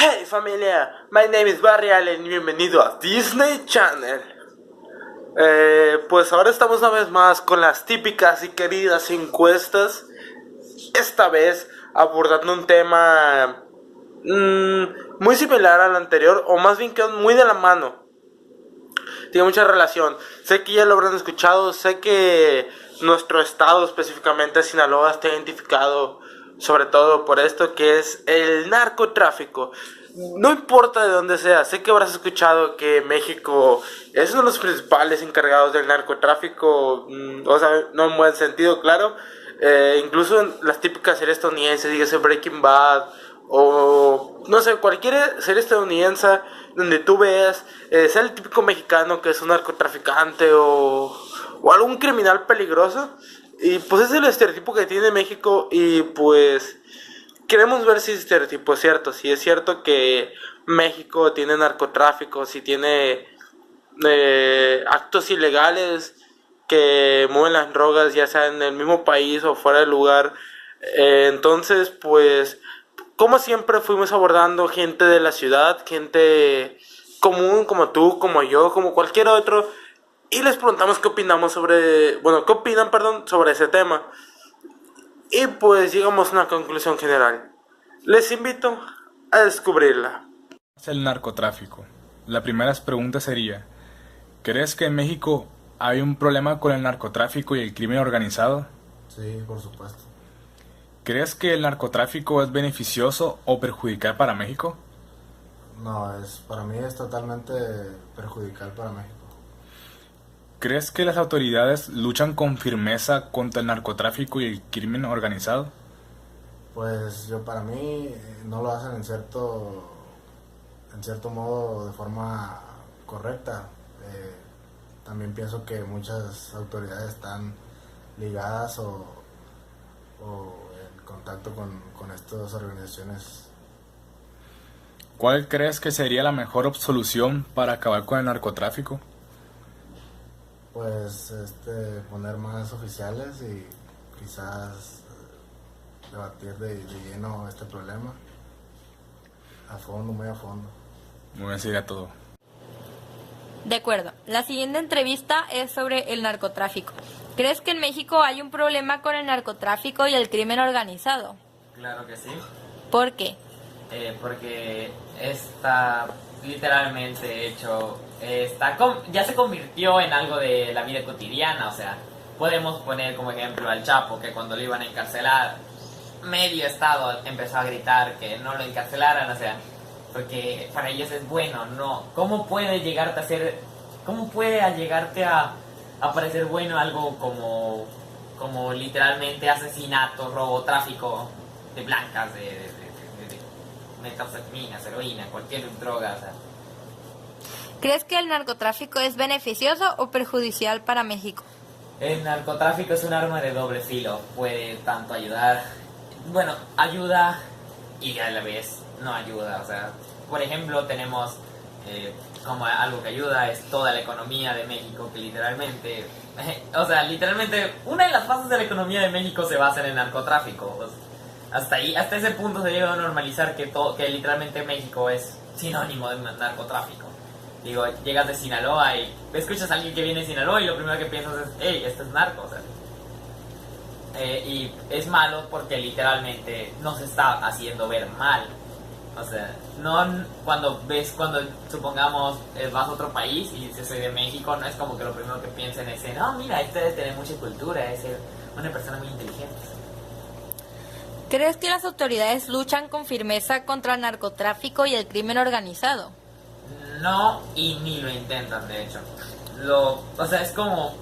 Hey familia, my name is Barry Allen y bienvenido a Disney Channel. Pues ahora estamos una vez más con las típicas y queridas encuestas. Esta vez abordando un tema muy similar al anterior, o más bien que muy de la mano. Tiene mucha relación. Sé que ya lo habrán escuchado, sé que nuestro estado, específicamente Sinaloa, está identificado sobre todo por esto, que es el narcotráfico. No importa de dónde sea, sé que habrás escuchado que México es uno de los principales encargados del narcotráfico, o sea, no en buen sentido, claro. Incluso en las típicas series estadounidenses, dígase Breaking Bad, o no sé, cualquier serie estadounidense donde tú veas, sea el típico mexicano que es un narcotraficante o algún criminal peligroso. Y pues es el estereotipo que tiene México. Y pues queremos ver si ese estereotipo es cierto. Si es cierto que México tiene narcotráfico, si tiene actos ilegales que mueven las drogas, ya sea en el mismo país o fuera del lugar. Entonces, pues, como siempre, fuimos abordando gente de la ciudad, gente común como tú, como yo, como cualquier otro. Y les preguntamos qué opinamos qué opinan, perdón, sobre ese tema. Y pues llegamos a una conclusión general. Les invito a descubrirla. Es el narcotráfico. La primera pregunta sería, ¿crees que en México hay un problema con el narcotráfico y el crimen organizado? Sí, por supuesto. ¿Crees que el narcotráfico es beneficioso o perjudicial para México? No, para mí es totalmente perjudicial para México. ¿Crees que las autoridades luchan con firmeza contra el narcotráfico y el crimen organizado? Pues para mí no lo hacen en cierto modo de forma correcta. También pienso que muchas autoridades están ligadas o en contacto con estas organizaciones. ¿Cuál crees que sería la mejor solución para acabar con el narcotráfico? Pues poner más oficiales y quizás debatir de lleno este problema a fondo, muy a fondo. Muy bien, sería todo. De acuerdo. La siguiente entrevista es sobre el narcotráfico. ¿Crees que en México hay un problema con el narcotráfico y el crimen organizado? Claro que sí, ¿Por qué? porque está literalmente hecho, ya se convirtió en algo de la vida cotidiana. O sea, podemos poner como ejemplo al Chapo, que cuando lo iban a encarcelar, medio estado empezó a gritar que no lo encarcelaran, o sea, porque para ellos es bueno. No, ¿cómo puede llegarte a parecer bueno algo como literalmente asesinato, robo, tráfico de blancas, de metanfetaminas, heroína, cualquier droga? O sea, ¿Crees que el narcotráfico es beneficioso o perjudicial para México? el narcotráfico es un arma de doble filo. Puede tanto ayuda y a la vez no ayuda. O sea, por ejemplo, tenemos como algo que ayuda es toda la economía de México, que literalmente, una de las bases de la economía de México se basa en el narcotráfico. Pues, hasta ese punto se llega a normalizar que literalmente México es sinónimo de narcotráfico. Digo, llegas de Sinaloa y escuchas a alguien que viene de Sinaloa y lo primero que piensas es, hey, este es narco. O sea, y es malo porque literalmente nos está haciendo ver mal. O sea, cuando supongamos vas a otro país y dices soy de México, no es como que lo primero que piensen es, no, mira, este debe tener mucha cultura, es una persona muy inteligente. ¿Crees que las autoridades luchan con firmeza contra el narcotráfico y el crimen organizado? No, y ni lo intentan, de hecho. Es como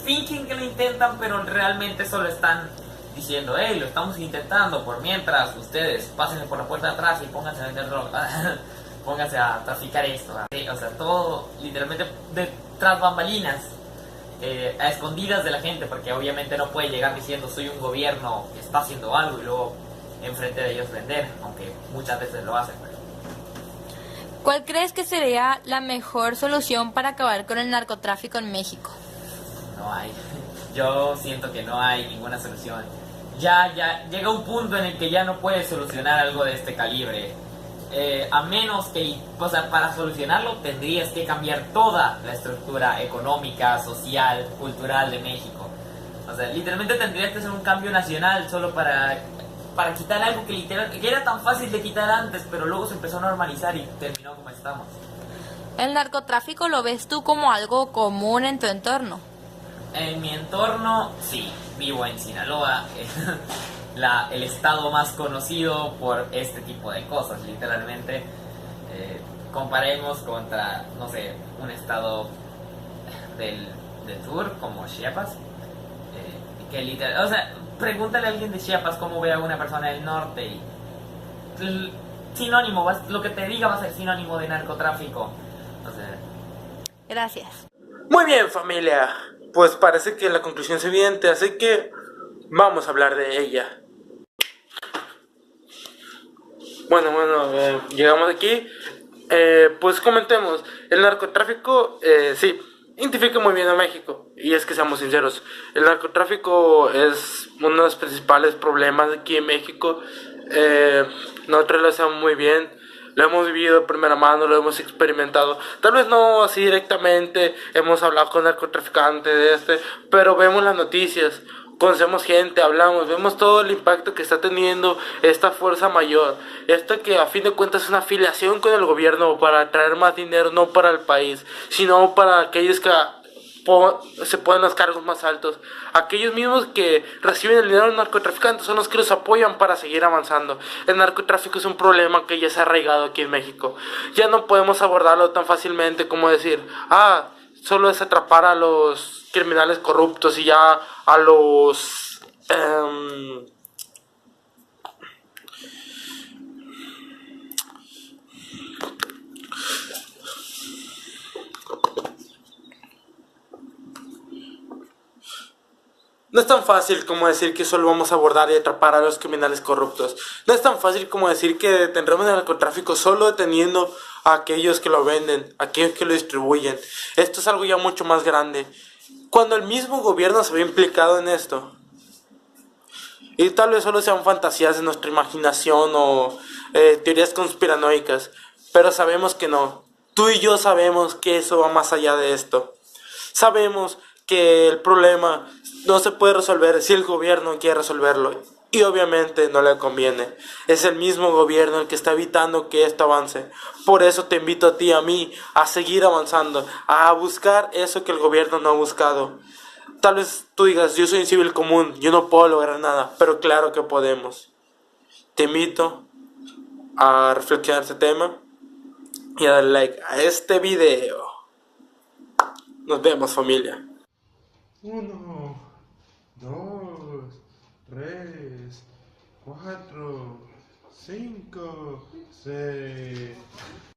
fingen que lo intentan, pero realmente solo están diciendo, hey, lo estamos intentando, por mientras ustedes pásenle por la puerta de atrás y pónganse a vender droga, pónganse a traficar esto. O sea, todo literalmente tras bambalinas, a escondidas de la gente, porque obviamente no puede llegar diciendo soy un gobierno que está haciendo algo y luego enfrente de ellos vender, aunque muchas veces lo hacen. ¿Cuál crees que sería la mejor solución para acabar con el narcotráfico en México? No hay. Yo siento que no hay ninguna solución. Ya llega un punto en el que ya no puedes solucionar algo de este calibre. a menos que, o sea, para solucionarlo tendrías que cambiar toda la estructura económica, social, cultural de México. O sea, literalmente tendrías que hacer un cambio nacional solo para quitar algo que era tan fácil de quitar antes, pero luego se empezó a normalizar y terminó como estamos. ¿El narcotráfico lo ves tú como algo común en tu entorno? En mi entorno, sí, vivo en Sinaloa, el estado más conocido por este tipo de cosas, literalmente. Comparemos contra, no sé, un estado del sur como Chiapas, que literal, o sea, pregúntale a alguien de Chiapas cómo ve a una persona del norte y sinónimo, lo que te diga va a ser sinónimo de narcotráfico. O sea, Gracias. Muy bien, familia. Pues parece que la conclusión es evidente, así que vamos a hablar de ella. Bueno, llegamos aquí. Pues comentemos. El narcotráfico, sí, identifica muy bien a México. Y es que seamos sinceros, el narcotráfico es uno de los principales problemas aquí en México. Nosotros lo sabemos muy bien. Lo hemos vivido de primera mano, lo hemos experimentado. Tal vez no así directamente, hemos hablado con narcotraficantes pero vemos las noticias, conocemos gente, hablamos, vemos todo el impacto que está teniendo esta fuerza mayor. Esto que a fin de cuentas es una afiliación con el gobierno para traer más dinero, no para el país, sino para aquellos que se ponen los cargos más altos. Aquellos mismos que reciben el dinero de los narcotraficantes son los que los apoyan para seguir avanzando. El narcotráfico es un problema que ya se ha arraigado aquí en México. Ya no podemos abordarlo tan fácilmente como decir, solo es atrapar a los criminales corruptos y ya a los No es tan fácil como decir que solo vamos a abordar y atrapar a los criminales corruptos. No es tan fácil como decir que detendremos el narcotráfico solo deteniendo a aquellos que lo venden, a aquellos que lo distribuyen. Esto es algo ya mucho más grande. Cuando el mismo gobierno se ve implicado en esto, y tal vez solo sean fantasías de nuestra imaginación o teorías conspiranoicas, pero sabemos que no. Tú y yo sabemos que eso va más allá de esto. Sabemos que el problema no se puede resolver si el gobierno quiere resolverlo, y obviamente no le conviene. Es el mismo gobierno el que está evitando que esto avance. Por eso te invito a ti y a mí a seguir avanzando, a buscar eso que el gobierno no ha buscado. Tal vez tú digas, yo soy un civil común, yo no puedo lograr nada, pero claro que podemos. Te invito a reflexionar este tema y a darle like a este video. Nos vemos, familia. 1, 2, 3, 4, 5, 6.